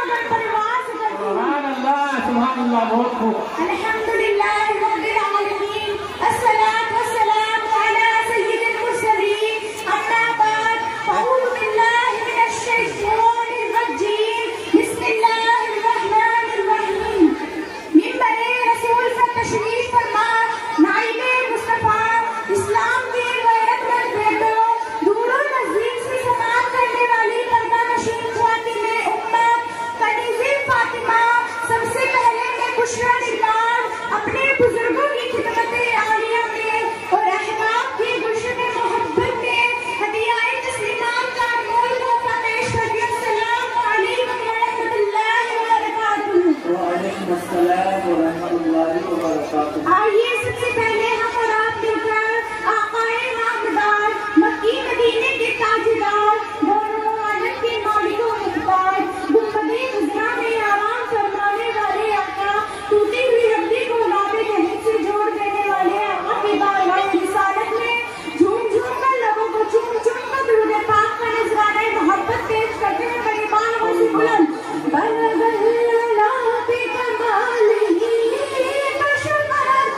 घर परिवार से करती हूँ। सुभान अल्लाह, बहुत खूब। अल्हम्दुलिल्लाह रब्बिल आलमीन, अस्सलातु वस्सलामु अला सय्यिदिल मुरसलीन, अम्मा बाद, अऊज़ु बिल्लाहि मिनश शैतानिर रजीम, बिस्मिल्लाहिर रहमानिर रहीम। मिंबरे रसूल पर तशरीफ फरमा, नाइबे मुस्तफा, इस्लाम की गैरतमंद बेटों, दूर और नजदीक से सलाम करने वाली पर्दा नशीन ख्वातीने उम्मत, कनीज़े फातिमा, सबसे पहले मैं बुशरा निगार अपने बुजुर्गों की खिदमत आलिया में और अहबाब की गुलशन मोहब्बत में हदियाए तस्लीमात का अनमोल तोहफा पेश करती हूं। अस्सलामु अलैकुम व रहमतुल्लाहि व बरकातुहू। व अलैकुम अस्सलाम व रहमतुल्लाहि व बरकातुहू। आइए सबसे पहले हम और आप मिलकर आकाए नामदार, मक्की मदीने के ताजदार, दोनों आलम के मालिक व मुख्तार, गुंबदे गुज़रा में आराम फरमाने वाले आका, टूटी हुई हड्डी को लाबे जहन से जोड़ देने वाले आका की बारगाह रिसालत में झूम झूम कर लोगों को चूम चूम कर दुरूद पाक का नजराना मोहब्बत पेश करते हैं। बड़े बालों से बुलंद बरगल्ला पे कमाल ही बशर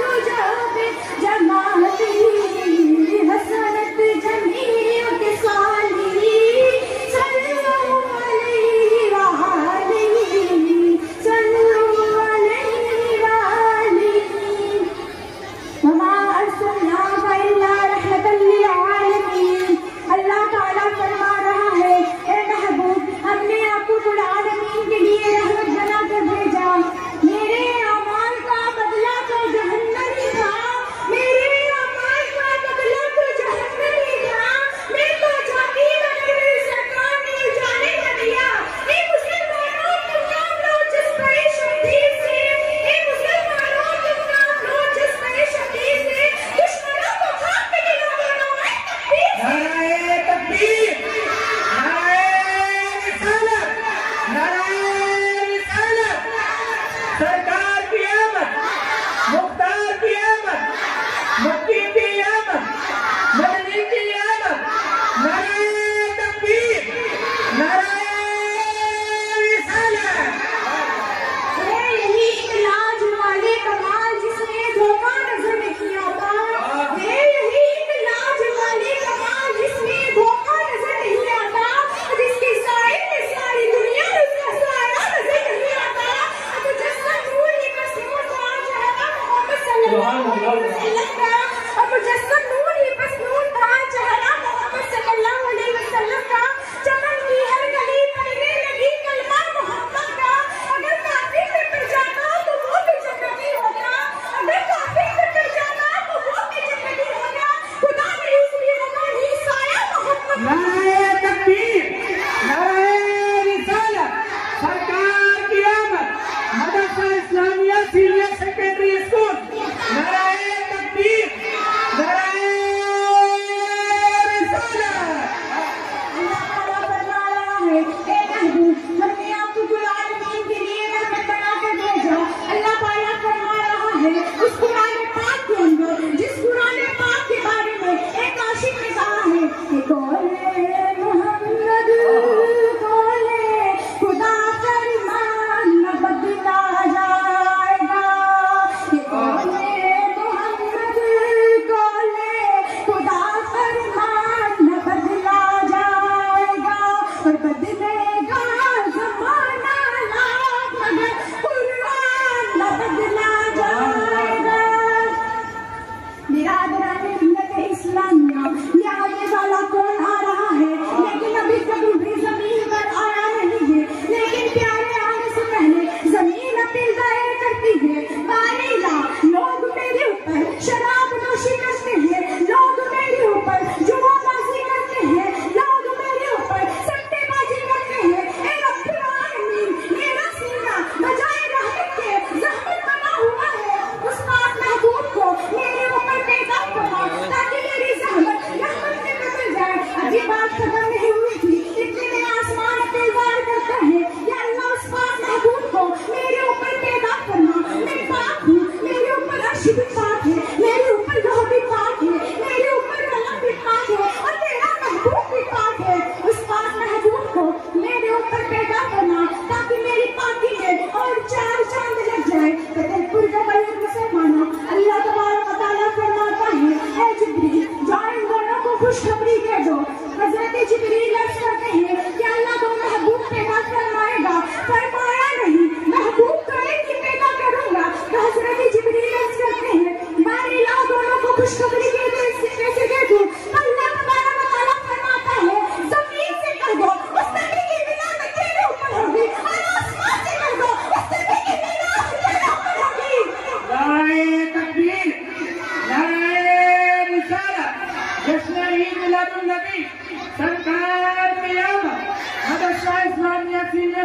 तुझा पे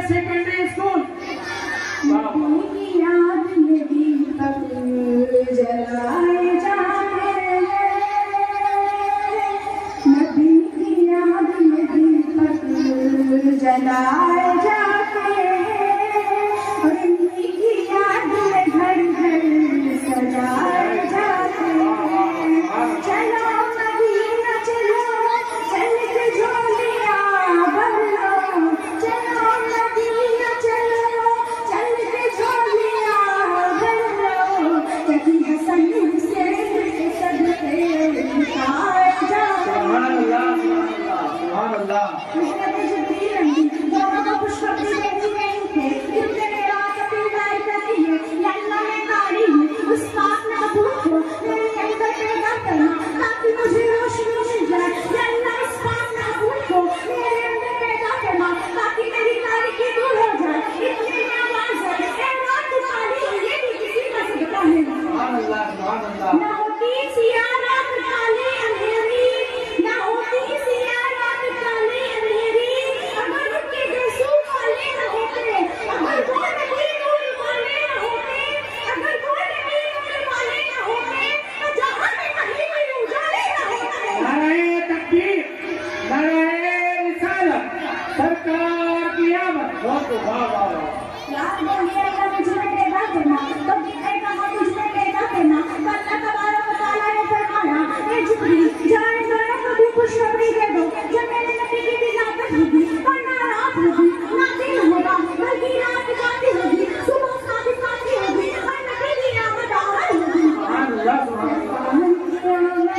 सेकेंडरी स्कूल। नबी की याद में दीपक जलाए जाते हैं, नबी की याद में दीपक जलाए जाते हैं, और नबी की याद में घर घर सजाए जाते हैं। चलो मदीना चलो, चल के झोलियां भर लो, चलो मदीना चलो, चल के झोलियां भर लो, कभी हसन हुसैन के सदके लुटाए जाते हैं। सुभान अल्लाह। हज़रत जिब्रील दोनों को खुशखबरी देती नहीं थे, इतने रात अपनी लाइफ करती है, या अल्लाह ने तारी है उस पाक महबूब को मेरे अंदर पैदा करना ताकि मुझे रोशनी मिल जाए, या अल्लाह इस पाक महबूब को मेरे अंदर पैदा करना ताकि मेरी तारीकी दूर हो जाए। इतनी आवाज है, ए रात काली है, ये भी किसी का सदका है। सुभान अल्लाह। सुभान अल्लाह। ना होती सिया रात काली अंधेरी, ना होती सिया रात काली अंधेरी, अगर उनके देशों वाले न होते, अगर वो नबी नूर वाले न होते, अगर वो नबी नूर वाले न होते, तो जहां में कहीं भी उजाले न होते। नाराए तकबीर, नाराए रिसालत, सरकार की आमद। बहुत वाह वाह वाह। याद बोलिए अल्लाह मुझे पैदा करना, तो दिखेगा हम मुझे पैदा करना। अल्लाह तबारक व तआला ने फरमाया, ए जिब्रील जाने दो, कभी खुशखबरी दे दो, जब मेरे नबी की विलादत होगी और ना रात होगी ना दिन होगा, बल्कि रात जाती होगी, सुबह सादिक आती होगी, और नबी की आमद आमद होगी। सुभान अल्लाह। सुभान अल्लाह।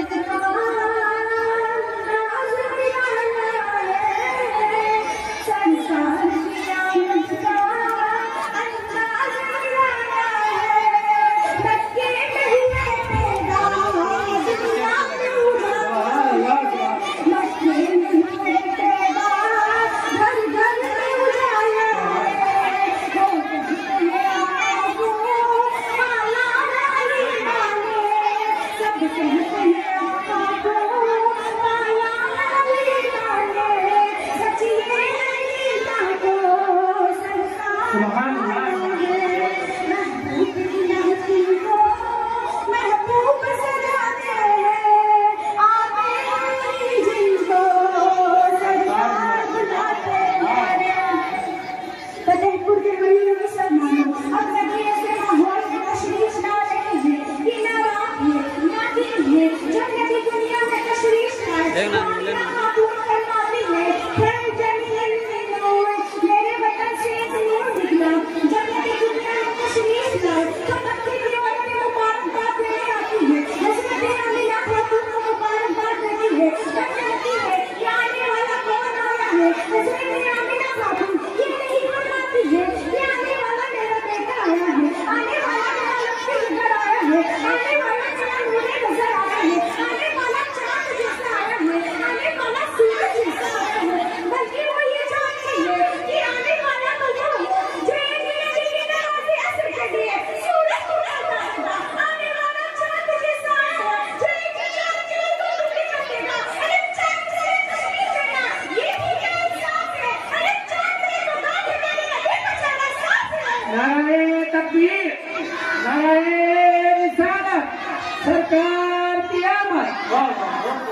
नाराए तकबीर, नाराए रिसालत, सरकार की आमद। वाह वाह वाह।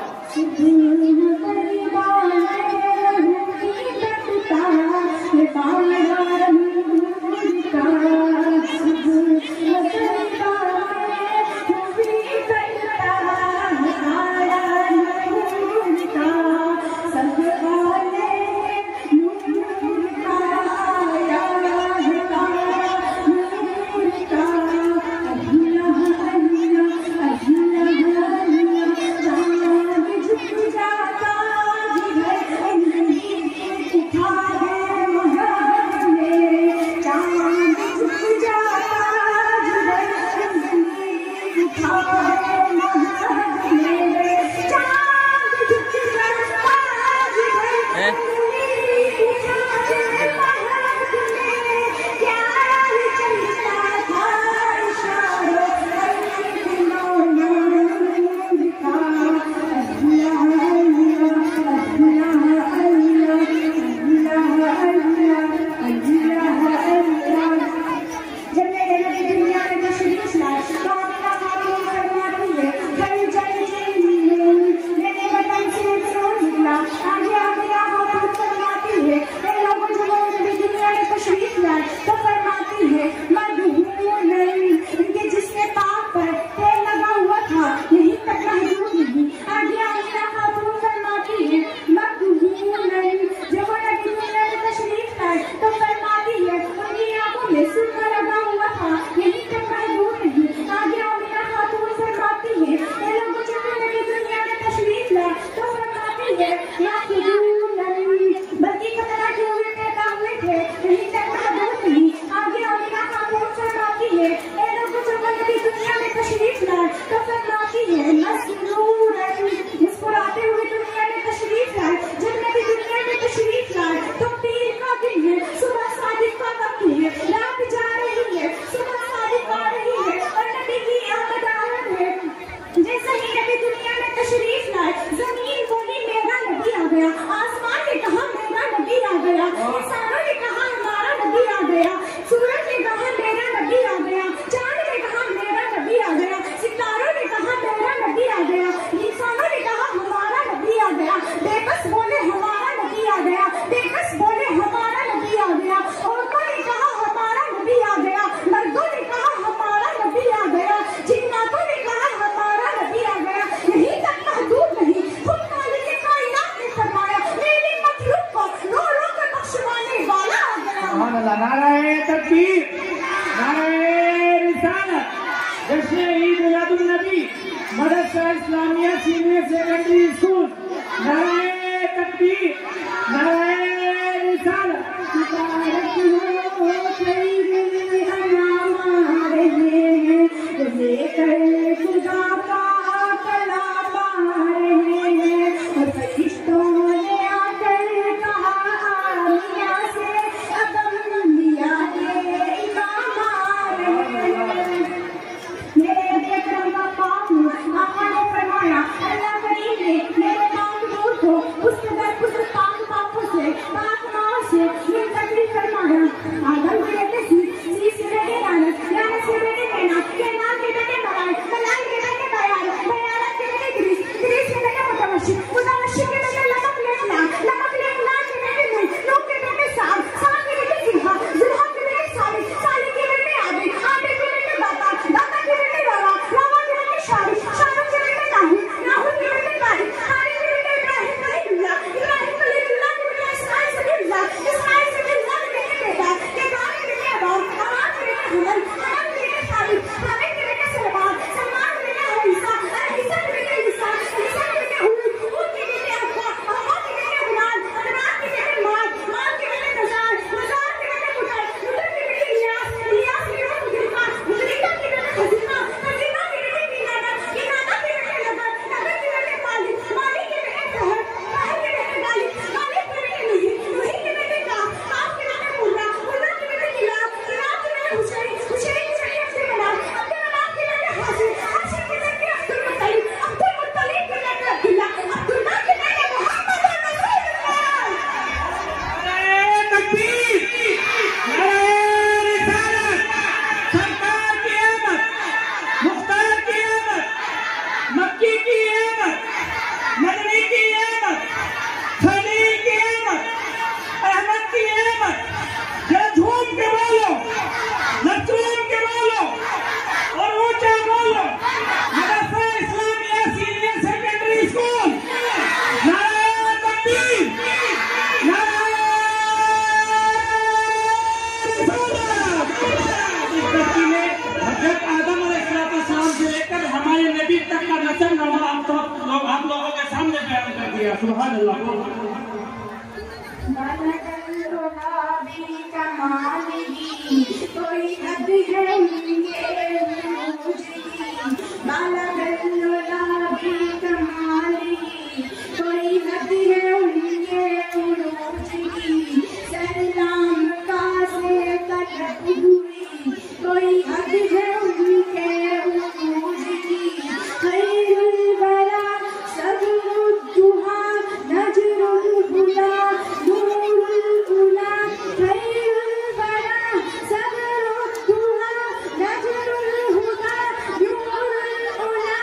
सुभान अल्लाह। नाराए तकबीर, नाराए रिसालत। जश्न ईद मिलादुन नबी मदरसा इस्लामिया सीनियर सेकेंडरी स्कूल। नाराए तकबीर, नाराए रिसालत। मुबारक हो खैरुल अनाम आ रहे हैं, लेकर खुदा का कलाम आ रहे हैं। और फरिश्तों ने आकर कहा आमिना से, अब अंबिया के इमाम आ रहे हैं। मेरे नबी अकरम का पाक आका ने फरमाया, अल्लाह करीम ने मेरे पाक दूर को उस पाक पापों से, पाक माँ से मुंतकिल फरमाया। आदम के बेटे शीश के बेटे यानस, यानस के बेटे कैनान के बेटे मलाल, मलाल के बेटे बयार, बयार के बेटे इद्रीस, इद्रीस के बेटे मुतवशिर, मुतवशिर के बेटे लमक लेखलान, लमक लेखलान के बेटे नूह के बेटे साम, साम के बेटे जिल्हा, जिल्हा के बेटे सालिह, सालिह के बेटे आबिद, आबिद के बेटे दाता, दाता के बेटे रवा, रवा के बेटे शारुख, शारुख के बेटे नाहूर, नाहूर के बेटे तारिक, तारिक के बेटे इब्राहिम खलीलुल्लाह, इब्राहिम खलीलुल्लाह के बेटे इस्माइल सलीलुल्लाह, इस्माइल सलीलुल्लाह के बेटे केदार, केदार के बेटे अबार, अबार के बेटे हुमल, हुमल के बेटे खालिद, खालिद के बेटे सलमान, सलमान के बेटे अलीसा, अलीसा के बेटे ईसा, ईसा के बेटे हूद, हूद के बेटे अब्बा, अब्बा के बेटे अदनान, अदनान के बेटे माद, माद के बेटे नजार, नजार के बेटे मुदर, मुदर के बेटे इलियास, इलियास के बेटे मुदरिका, मुदरिका के बेटे खजीना, खजीना के बेटे किनाना, किनाना के बेटे नगर, नगर के बेटे मालिक, मालिक के बेटे कहर, कहर के बेटे गालिब, गालिब के बेटे लुही, लुही के बेटे काफ, काफ के बेटे मुर्रा, मुर्रा के बेटे किलाब, किलाब के बेटे हुसैन, हुसैन के बेटे अब्दुल मनाफ, अब्दुल मनाफ के बेटे हाशिम, हाशिम के बेटे अब्दुल मुत्तलिब, अब्दुल मुत्तलिब के बेटे अब्दुल्ला, अब्दुल्ला के बेटे मोहम्मद रसूलुल्लाह। नाराए तकबीर, नाराए रिसालत। सरकार की आमद, मुख्तार की आमद, मक्की की आमद, मदनी की आमद, खलील की आमद, अहमद की आमद। जरा झूम के बोलो, लचूम के बोलो और ऊंचा बोलो। मदरसा इस्लामिया सीनियर सेकेंडरी स्कूल। नाराए तकबीर, नाराए रिसालत। इस धरती में हज़रत आदम अलैहिस्सलाम से लेकर हमारे नबी तक का नसलनामा आप लोगों के सामने बयान कर दिया। सुभान अल्लाह। कोई हद है उनके उरूज की, बाला भी कमाल की, कोई हद है उनके उरूज की, सलाम का से कटक हुई, कोई हद है उनके उरूज की। खैरुल बरा सबरुद्दुहा नजरुल हुदा नूरुल उला, खैरुल बरा सबरुद्दुहा नजरुल हुदा नूरुल उला।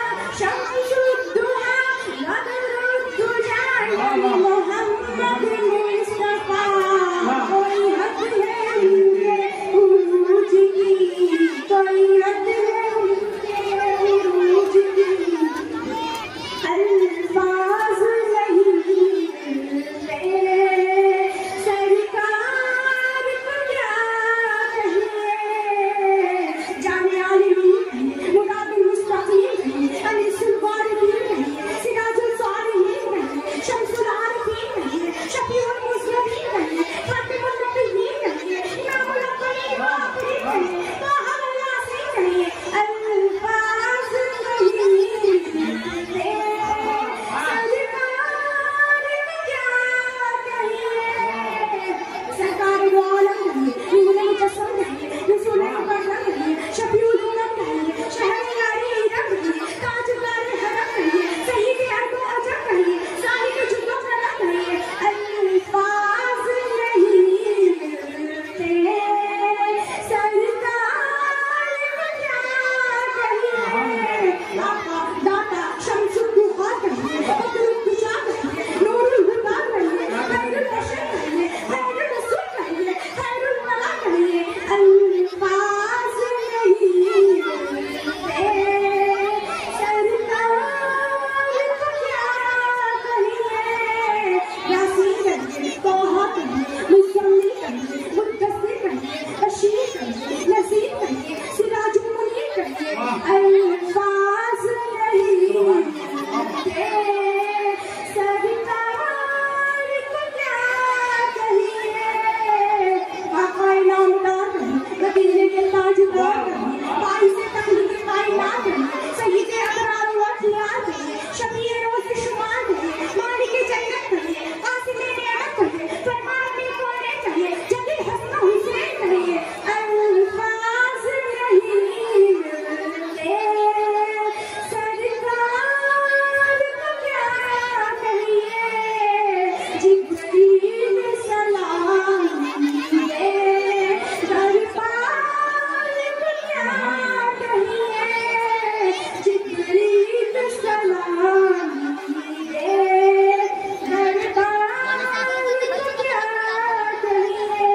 अल्फाज नहीं मिलते, सरकार को क्या कहिए। आका इनामदार मदीने के ताजदार, बाईस तकलीफ कायनात, सय्यद अबरार व अखियार, शफीए रोज़ शुमार, मालिक जन्नत, कासिम नियामत, फरमान कौन चाहिए, जलील हसन हुसैन चाहिए। अल्फाज नहीं मिलते, सरकार को क्या कहिए। जिब्रील सलाम दीजिए, दरबार को क्या कहिए। जिब्रील सलाम दीजिए, दरबार को क्या कहिए।